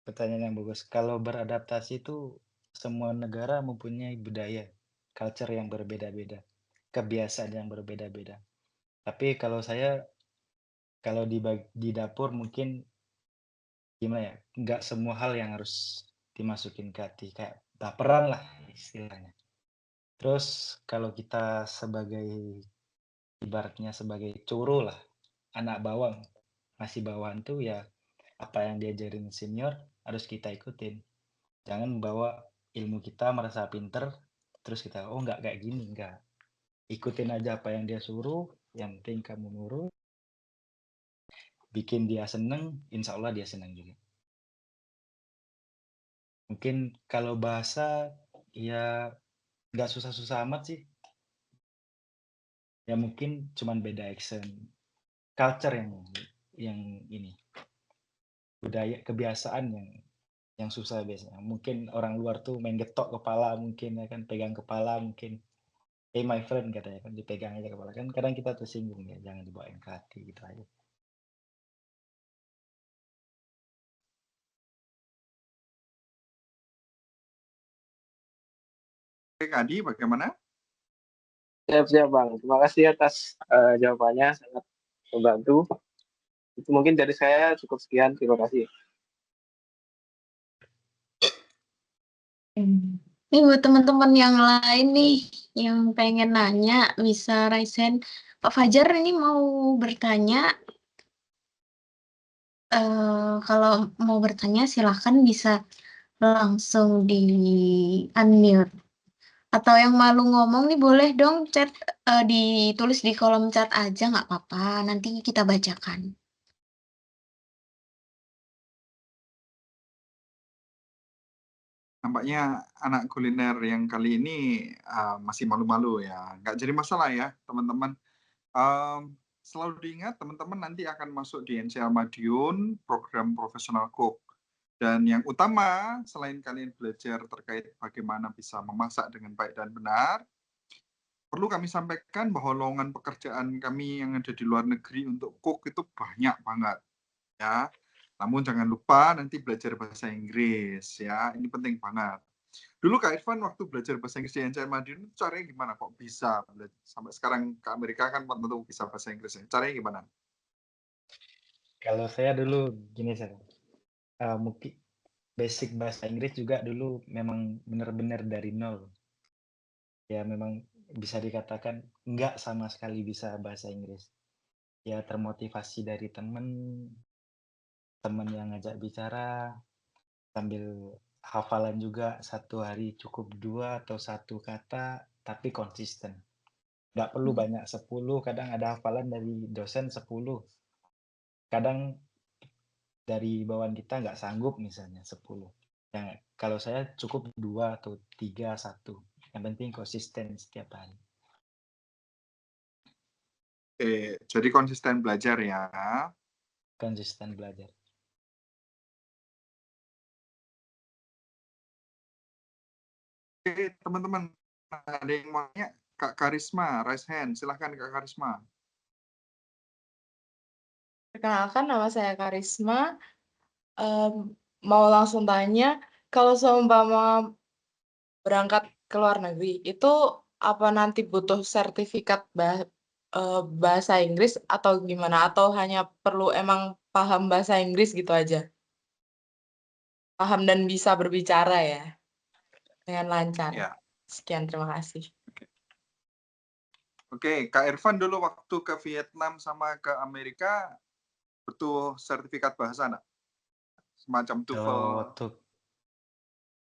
pertanyaan yang bagus. Kalau beradaptasi itu semua negara mempunyai budaya, culture yang berbeda-beda, kebiasaan yang berbeda-beda. Tapi kalau saya, kalau di dapur mungkin gimana ya, nggak semua hal yang harus dimasukin ke hati, kayak baperan lah istilahnya. Terus kalau kita sebagai, ibaratnya sebagai curu lah, anak bawang, masih bawahan tuh ya apa yang diajarin senior harus kita ikutin. Jangan bawa ilmu kita merasa pinter, terus kita, oh nggak kayak gini, nggak. Ikutin aja apa yang dia suruh, yang penting kamu nurut, bikin dia seneng, insya Allah dia seneng juga. Mungkin kalau bahasa, ya nggak susah-susah amat sih. Ya mungkin cuman beda accent, culture yang ini, budaya, kebiasaan yang susah biasanya. Mungkin orang luar tuh main getok kepala mungkin ya kan, pegang kepala mungkin. Hey my friend katanya kan, dipegang aja kepala kan, kadang kita tersinggung ya, jangan dibawain ke hati gitu aja. Oke, Kak Adi, bagaimana? Siap-siap, Bang. Terima kasih atas jawabannya, sangat membantu. Itu mungkin dari saya cukup sekian. Terima kasih. Ini buat teman-teman yang lain nih yang pengen nanya bisa raise hand. Pak Fajar ini mau bertanya. Kalau mau bertanya silahkan bisa langsung di unmute. Atau yang malu ngomong nih boleh dong chat ditulis di kolom chat aja nggak apa-apa. Nanti kita bacakan. Nampaknya anak kuliner yang kali ini masih malu-malu ya. Nggak jadi masalah ya, teman-teman. selalu diingat teman-teman nanti akan masuk di NCL Madiun, program Professional Cook. Dan yang utama, selain kalian belajar terkait bagaimana bisa memasak dengan baik dan benar, perlu kami sampaikan bahwa lowongan pekerjaan kami yang ada di luar negeri untuk cook itu banyak banget. Ya, namun jangan lupa nanti belajar bahasa Inggris. Ya, ini penting banget. Dulu Kak Irfan waktu belajar bahasa Inggris di NCL Madiun, caranya gimana kok bisa? Sampai sekarang ke Amerika kan tentu bisa bahasa Inggris. Caranya gimana? Kalau saya dulu gini sir, mungkin basic bahasa Inggris juga dulu memang benar-benar dari nol. Ya memang bisa dikatakan nggak sama sekali bisa bahasa Inggris. Ya termotivasi dari temen yang ngajak bicara, sambil hafalan juga satu hari cukup 2 atau 1 kata, tapi konsisten. Nggak perlu banyak 10, kadang ada hafalan dari dosen 10. Kadang dari bawaan kita nggak sanggup misalnya 10. Yang kalau saya cukup 2 atau 3, 1. Yang penting konsisten setiap hari. Jadi konsisten belajar ya. Konsisten belajar. Oke, teman-teman, ada yang mau tanya? Kak Karisma, raise hand. Silahkan Kak Karisma. Perkenalkan, nama saya Karisma. Mau langsung tanya, kalau seumpama berangkat ke luar negeri, itu apa nanti butuh sertifikat bahasa Inggris atau gimana? Atau hanya perlu emang paham bahasa Inggris gitu aja? Paham dan bisa berbicara ya, dengan lancar. Ya. Sekian, terima kasih. Oke, Kak Irfan dulu waktu ke Vietnam sama ke Amerika butuh sertifikat bahasa nggak? Semacam TOEFL.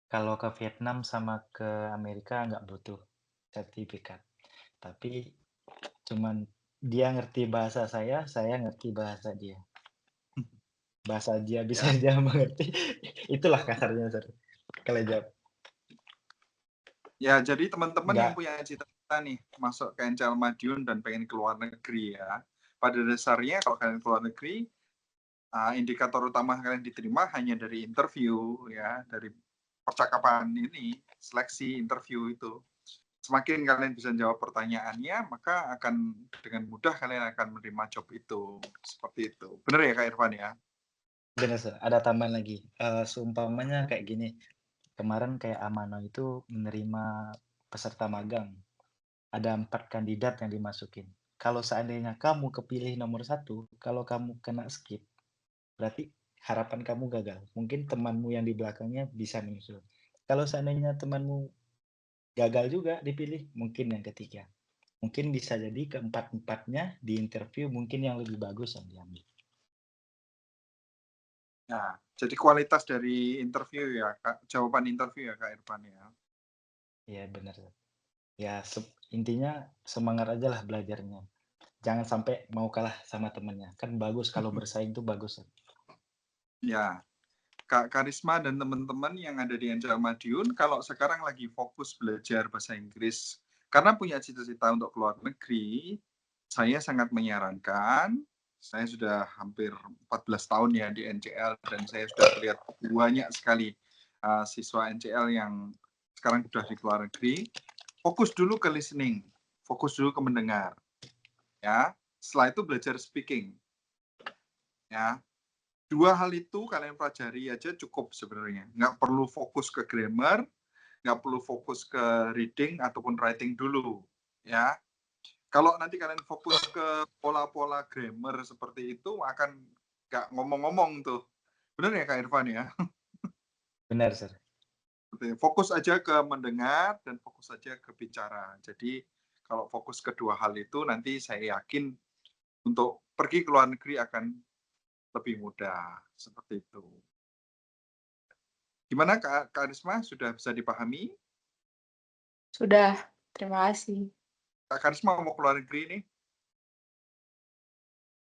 Kalau ke Vietnam sama ke Amerika nggak butuh sertifikat. Tapi cuman dia ngerti bahasa saya ngerti bahasa dia. Bahasa dia bisa dia mengerti. Itulah kasarnya, Sir. Kalau jawab. Ya, jadi teman-teman yang Nggak. punya cita-cita nih masuk ke NCL Madiun dan pengen ke luar negeri ya. Pada dasarnya kalau kalian ke luar negeri, indikator utama kalian diterima hanya dari interview ya, dari percakapan ini, seleksi interview itu. Semakin kalian bisa jawab pertanyaannya, maka akan dengan mudah kalian akan menerima job itu. Seperti itu. Benar ya Kak Irfan ya? Benar, Sir. Ada tambahan lagi. Seumpamanya kayak gini. Kemarin kayak Amano itu menerima peserta magang. Ada 4 kandidat yang dimasukin. Kalau seandainya kamu kepilih nomor 1, kalau kamu kena skip, berarti harapan kamu gagal. Mungkin temanmu yang di belakangnya bisa menyusul. Kalau seandainya temanmu gagal juga dipilih, mungkin yang ketiga. Mungkin bisa jadi keempat-empatnya di interview mungkin yang lebih bagus yang diambil. Nah, jadi kualitas dari interview ya, Kak, jawaban interview ya Kak Irfan ya. Iya benar. Ya intinya semangat aja lah belajarnya. Jangan sampai mau kalah sama temennya. Kan bagus kalau bersaing tuh bagus. Ya, Kak Karisma dan teman-teman yang ada di NCL Madiun, kalau sekarang lagi fokus belajar bahasa Inggris, karena punya cita-cita untuk keluar negeri, saya sangat menyarankan, saya sudah hampir 14 tahun ya di NCL, dan saya sudah melihat banyak sekali siswa NCL yang sekarang sudah di luar negeri, fokus dulu ke listening, fokus dulu ke mendengar. Ya, setelah itu belajar speaking. Ya, 2 hal itu kalian pelajari aja cukup sebenarnya. Nggak perlu fokus ke grammar, nggak perlu fokus ke reading ataupun writing dulu. Ya, kalau nanti kalian fokus ke pola-pola grammar seperti itu, akan nggak ngomong-ngomong tuh. Benar ya Kak Irfan ya? Benar, Sir. Fokus aja ke mendengar dan fokus aja ke bicara. Jadi kalau fokus kedua hal itu, nanti saya yakin untuk pergi ke luar negeri akan lebih mudah. Seperti itu. Gimana Kak Karisma, sudah bisa dipahami? Sudah, terima kasih. Kak Karisma mau keluar negeri nih?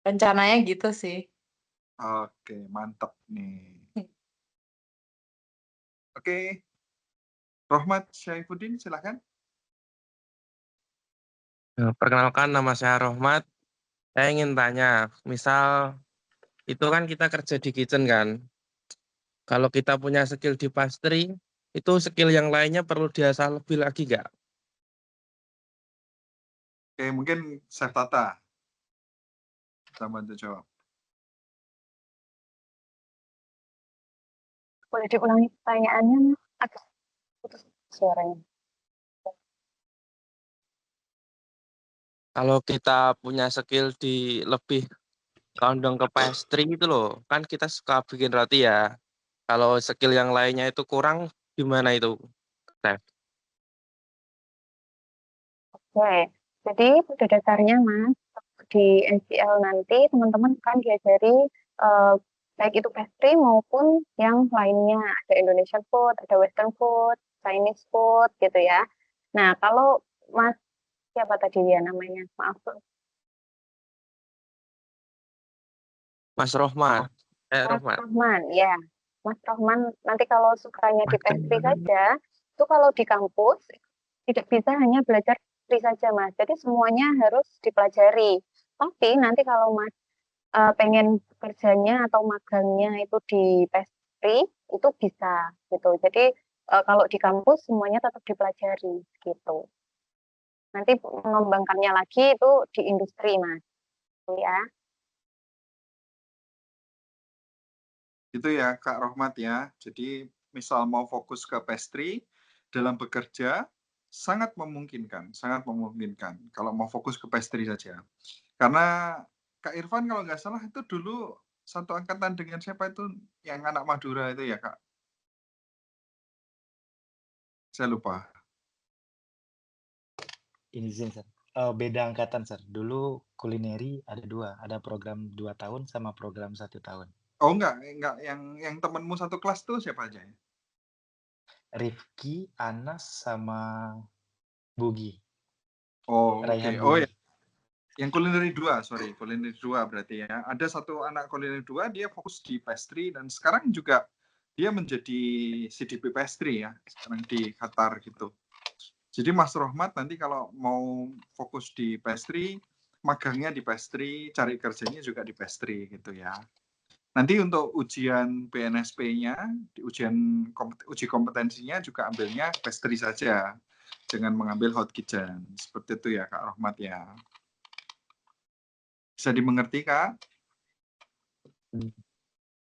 Rencananya gitu sih. Oke, mantap nih. Oke. Rohmat Syaifuddin, silakan. Perkenalkan, nama saya Rohmat. Saya ingin tanya, misal itu kan kita kerja di kitchen kan. Kalau kita punya skill di pastry, itu skill yang lainnya perlu diasah lebih lagi nggak? Oke, mungkin Chef Tata. Kita bantu jawab. Boleh diulangi pertanyaannya, Mas? Agak putus suaranya. Kalau kita punya skill di lebih condong ke pastry itu loh, kan kita suka bikin roti ya. Kalau skill yang lainnya itu kurang, gimana itu, Chef? Oke, jadi pada dasarnya Mas, di NCL nanti teman-teman akan diajari baik itu pastry maupun yang lainnya. Ada Indonesian food, ada Western food, Chinese food gitu ya. Nah, kalau Mas, siapa tadi ya namanya? Maaf, Mas Rohman. Mas Rohman. Rohman, ya. Mas Rohman, nanti kalau sukanya di pastry saja, itu kalau di kampus tidak bisa hanya belajar pastry saja, Mas. Jadi semuanya harus dipelajari. Tapi nanti kalau Mas pengen kerjanya atau magangnya itu di pastry, itu bisa gitu. Jadi kalau di kampus semuanya tetap dipelajari gitu. Nanti mengembangkannya lagi itu di industri, Mas. Ya. Itu ya Kak Rohmat ya. Jadi misal mau fokus ke pastry dalam bekerja sangat memungkinkan kalau mau fokus ke pastry saja. Karena Kak Irfan kalau nggak salah itu dulu satu angkatan dengan siapa itu yang anak Madura itu ya Kak? Saya lupa. Ini Zin, Sir. Beda angkatan, Sir. Dulu kulineri ada 2, ada program 2 tahun sama program 1 tahun. Oh enggak yang temenmu satu kelas tuh siapa aja ya? Rifki, Anas, sama Bugi. Oh oke. Raihan Oh ya. Bugi. Yang kulineri 2, sorry, kulineri 2 berarti ya. Ada satu anak kulineri 2, dia fokus di pastry dan sekarang juga dia menjadi CDP pastry ya, sekarang di Qatar gitu. Jadi Mas Rohmat nanti kalau mau fokus di pastry, magangnya di pastry, cari kerjanya juga di pastry gitu ya. Nanti untuk ujian BNSP-nya, uji kompetensinya juga ambilnya pastry saja, jangan mengambil hot kitchen. Seperti itu ya Kak Rohmat ya. Bisa dimengerti Kak?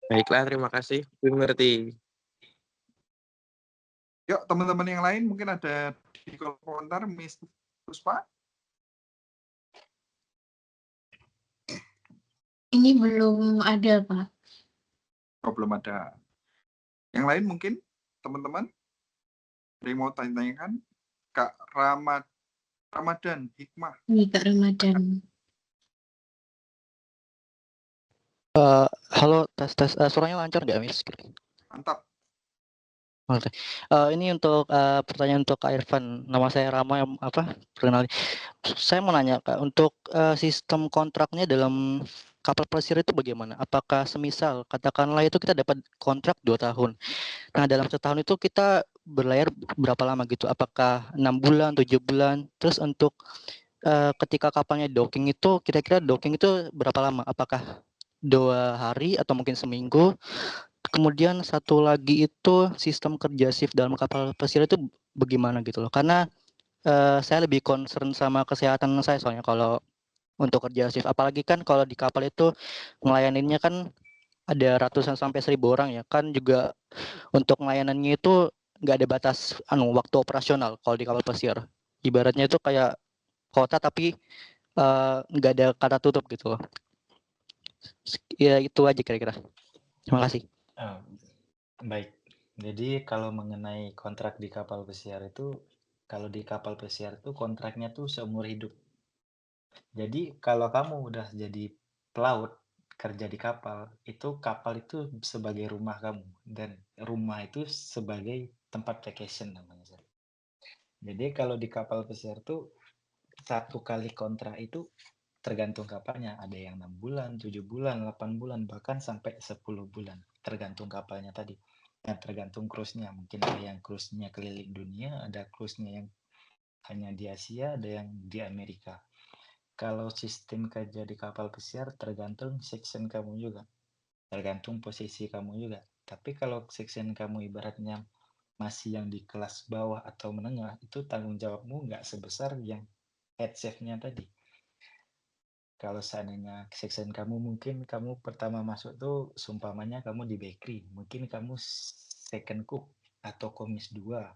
Baiklah, terima kasih. Dimengerti. Yuk teman-teman yang lain mungkin ada di kolom komentar, Miss Puspa. Ini belum ada, Pak. Oh, belum ada. Yang lain mungkin teman-teman ada yang mau tanya-tanyakan? Kak Ramadan Hikmah. Ini Kak Ramadan. Halo, tes. Suaranya lancar nggak, Miss? Mantap. Oke. Ini untuk pertanyaan untuk Kak Irfan. Nama saya Rama, perkenalkan. Saya mau nanya, Kak, untuk sistem kontraknya dalam kapal pesisir itu bagaimana? Apakah semisal katakanlah itu kita dapat kontrak 2 tahun. Nah, dalam setahun itu kita berlayar berapa lama gitu? Apakah 6 bulan, 7 bulan? Terus untuk ketika kapalnya docking itu kira-kira docking itu berapa lama? Apakah 2 hari atau mungkin seminggu? Kemudian satu lagi itu sistem kerja shift dalam kapal pesisir itu bagaimana gitu loh? Karena saya lebih concern sama kesehatan saya soalnya kalau untuk kerja shift. Apalagi kan kalau di kapal itu ngelayaninnya kan ada ratusan sampai 1.000 orang ya. Kan juga untuk ngelayanannya itu nggak ada batas waktu operasional kalau di kapal pesisir. Ibaratnya itu kayak kota tapi nggak ada kata tutup gitu loh. Ya itu aja kira-kira. Terima kasih. Baik. Jadi kalau mengenai kontrak di kapal pesiar itu, kalau di kapal pesiar itu kontraknya tuh seumur hidup. Jadi kalau kamu udah jadi pelaut, kerja di kapal itu sebagai rumah kamu dan rumah itu sebagai tempat vacation namanya. Jadi kalau di kapal pesiar tuh 1 kali kontrak itu tergantung kapalnya, ada yang 6 bulan, 7 bulan, 8 bulan, bahkan sampai 10 bulan, tergantung kapalnya tadi. Nah, tergantung cruise-nya, mungkin ada yang cruise-nya keliling dunia, ada cruise-nya yang hanya di Asia, ada yang di Amerika. Kalau sistem kerja di kapal pesiar tergantung section kamu juga, tergantung posisi kamu juga. Tapi kalau section kamu ibaratnya masih yang di kelas bawah atau menengah, itu tanggung jawabmu nggak sebesar yang head chef-nya tadi. Kalau seandainya section kamu mungkin kamu pertama masuk tuh seumpamanya kamu di bakery, mungkin kamu second cook atau komis 2.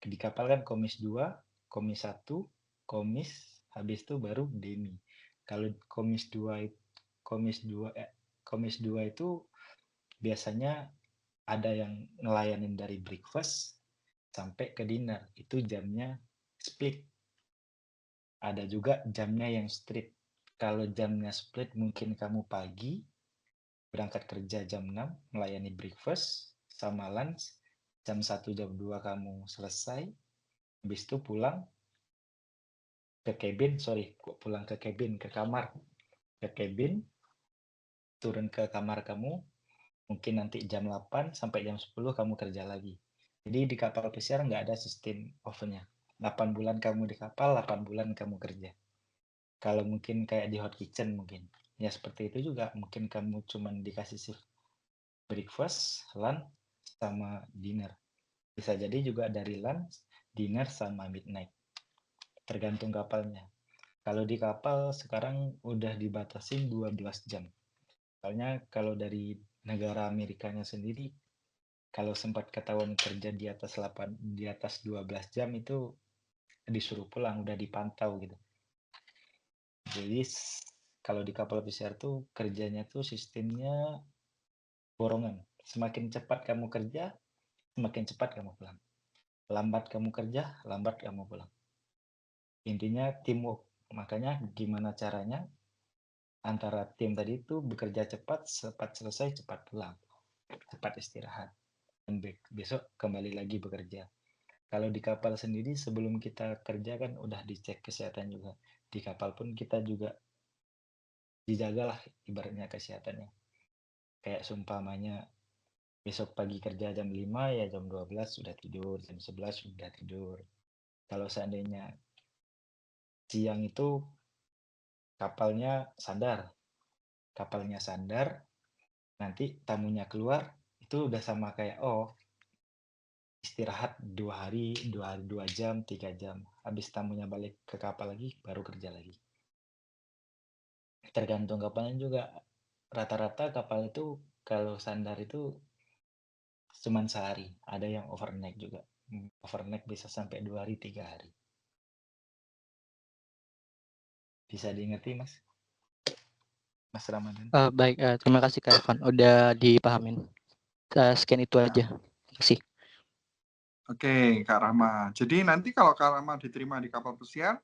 Di kapal kan komis 2, komis 1, komis, habis itu baru demi. Kalau komis 2 itu biasanya ada yang ngelayanin dari breakfast sampai ke dinner. Itu jamnya split. Ada juga jamnya yang straight. Kalau jamnya split mungkin kamu pagi, berangkat kerja jam 6, melayani breakfast sama lunch, jam 1, jam 2 kamu selesai, habis itu pulang ke cabin, ke kamar, ke cabin, turun ke kamar kamu, mungkin nanti jam 8 sampai jam 10 kamu kerja lagi. Jadi di kapal pesiar nggak ada sistem off-nya. 8 bulan kamu di kapal, 8 bulan kamu kerja. Kalau mungkin kayak di hot kitchen mungkin. Ya seperti itu juga. Mungkin kamu cuman dikasih shift breakfast, lunch, sama dinner. Bisa jadi juga dari lunch, dinner, sama midnight. Tergantung kapalnya. Kalau di kapal sekarang udah dibatasin 12 jam. Soalnya kalau dari negara Amerikanya sendiri, kalau sempat ketahuan kerja di atas 12 jam itu disuruh pulang, udah dipantau gitu. Jadi kalau di kapal pesiar tuh kerjanya tuh sistemnya borongan. Semakin cepat kamu kerja, semakin cepat kamu pulang. Lambat kamu kerja, lambat kamu pulang. Intinya teamwork. Makanya gimana caranya antara tim tadi itu bekerja cepat selesai, cepat pulang. Cepat istirahat. Dan besok kembali lagi bekerja. Kalau di kapal sendiri sebelum kita kerja kan udah dicek kesehatan juga. Di kapal pun kita juga dijagalah ibaratnya kesehatannya. Kayak seumpamanya besok pagi kerja jam 5 ya jam 12 sudah tidur, jam 11 sudah tidur. Kalau seandainya siang itu kapalnya sandar, nanti tamunya keluar, itu udah sama kayak istirahat 2 hari, 2 jam, 3 jam. Habis tamunya balik ke kapal lagi, baru kerja lagi. Tergantung kapalnya juga. Rata-rata kapal itu kalau sandar itu cuman sehari. Ada yang overnight juga. Overnight bisa sampai 2 hari, 3 hari. Bisa diingerti, Mas? Mas Ramadan. Baik, terima kasih Kak Evan. Udah dipahamin. Sekian itu aja. Terima kasih. Oke, Kak Rama. Jadi nanti kalau Kak Rama diterima di kapal pesiar,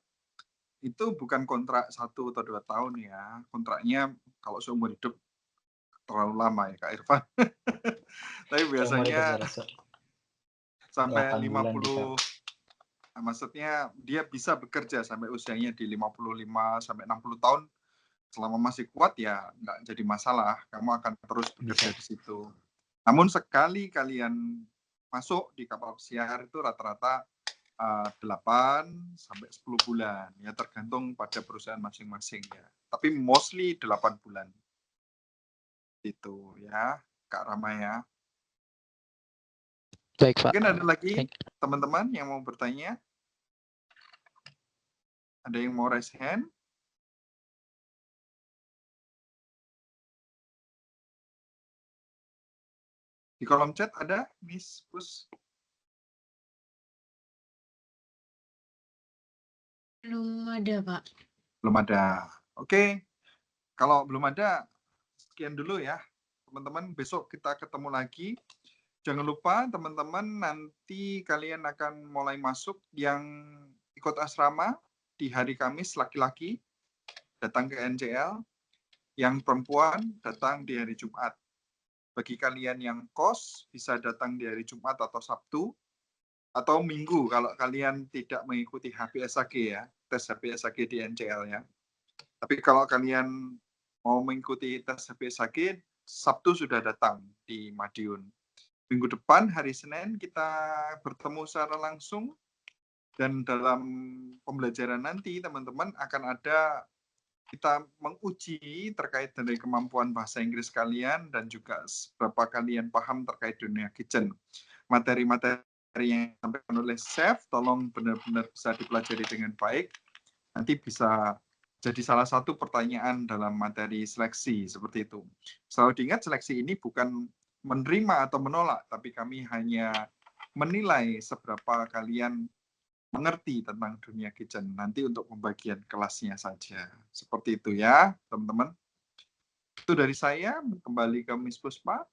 itu bukan kontrak 1 atau 2 tahun ya. Kontraknya kalau seumur hidup terlalu lama ya Kak Irfan. Tapi biasanya sampai 50, maksudnya dia bisa bekerja sampai usianya di 55 sampai 60 tahun. Selama masih kuat ya nggak jadi masalah. Kamu akan terus bekerja di situ. Namun sekali kalian masuk di kapal pesiar itu rata-rata 8 sampai 10 bulan. Ya tergantung pada perusahaan masing-masing ya. Tapi mostly 8 bulan. Itu ya, Kak Rama ya. Baik, Pak. Mungkin ada lagi teman-teman yang mau bertanya? Ada yang mau raise hand? Di kolom chat ada, Miss Pus? Belum ada, Pak. Belum ada. Oke. Kalau belum ada, sekian dulu ya. Teman-teman, besok kita ketemu lagi. Jangan lupa teman-teman nanti kalian akan mulai masuk yang ikut asrama di hari Kamis laki-laki datang ke NCL, yang perempuan datang di hari Jumat. Bagi kalian yang kos bisa datang di hari Jumat atau Sabtu atau Minggu kalau kalian tidak mengikuti HPSAG ya, tes HPSAG di NCL ya. Tapi kalau kalian mau mengikuti tes HPSAG, Sabtu sudah datang di Madiun. Minggu depan hari Senin kita bertemu secara langsung Dan dalam pembelajaran nanti teman-teman akan ada kita menguji terkait dari kemampuan bahasa Inggris kalian dan juga seberapa kalian paham terkait dunia kitchen. Materi-materi yang disampaikan oleh Chef tolong benar-benar bisa dipelajari dengan baik. Nanti bisa jadi salah satu pertanyaan dalam materi seleksi seperti itu. Selalu diingat seleksi ini bukan menerima atau menolak, tapi kami hanya menilai seberapa kalian mengerti tentang dunia kitchen. Nanti untuk pembagian kelasnya saja. Seperti itu ya, teman-teman. Itu dari saya, kembali ke Miss Puspa.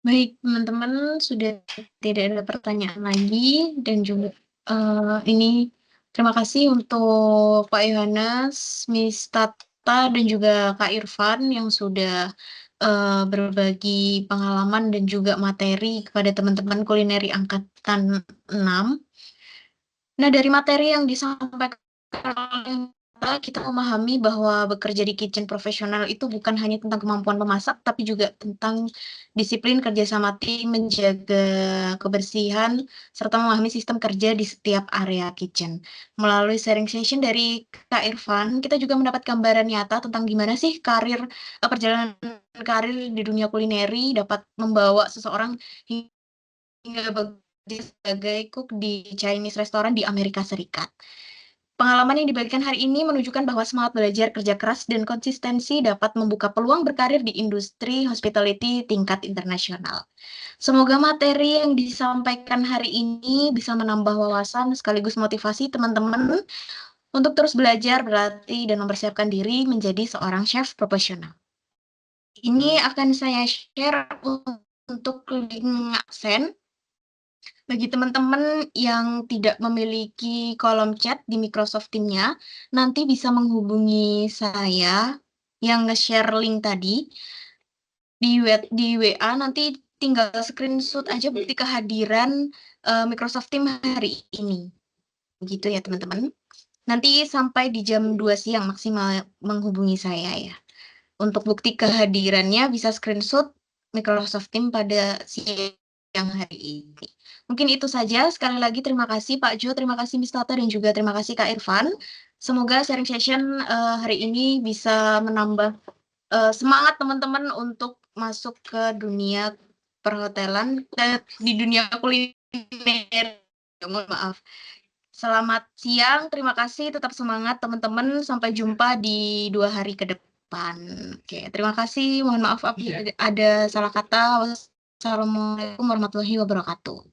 Baik, teman-teman, sudah tidak ada pertanyaan lagi dan juga ini terima kasih untuk Pak Yohanes, Miss Tata dan juga Kak Irfan yang sudah berbagi pengalaman dan juga materi kepada teman-teman kulineri angkatan 6. Nah, dari materi yang disampaikan oleh kita memahami bahwa bekerja di kitchen profesional itu bukan hanya tentang kemampuan memasak, tapi juga tentang disiplin kerjasama tim, menjaga kebersihan, serta memahami sistem kerja di setiap area kitchen. Melalui sharing session dari Kak Irfan, kita juga mendapat gambaran nyata tentang gimana sih perjalanan karir di dunia kulineri dapat membawa seseorang hingga bekerja sebagai cook di Chinese restaurant di Amerika Serikat. Pengalaman yang dibagikan hari ini menunjukkan bahwa semangat belajar, kerja keras, dan konsistensi dapat membuka peluang berkarir di industri hospitality tingkat internasional. Semoga materi yang disampaikan hari ini bisa menambah wawasan sekaligus motivasi teman-teman untuk terus belajar, berlatih, dan mempersiapkan diri menjadi seorang chef profesional. Ini akan saya share untuk link absen. Bagi teman-teman yang tidak memiliki kolom chat di Microsoft Teams-nya, nanti bisa menghubungi saya yang nge-share link tadi di WA, nanti tinggal screenshot aja bukti kehadiran Microsoft Teams hari ini. Begitu ya teman-teman. Nanti sampai di jam 2 siang maksimal menghubungi saya ya. Untuk bukti kehadirannya bisa screenshot Microsoft Teams pada siang hari ini. Mungkin itu saja. Sekali lagi terima kasih Pak Jo, terima kasih Miss Tata, dan juga terima kasih Kak Irfan. Semoga sharing session hari ini bisa menambah semangat teman-teman untuk masuk ke dunia perhotelan, di dunia kuliner. Mohon maaf. Selamat siang, terima kasih, tetap semangat teman-teman. Sampai jumpa di 2 hari ke depan. Oke, terima kasih. Mohon maaf apabila ada salah kata. Wassalamualaikum warahmatullahi wabarakatuh.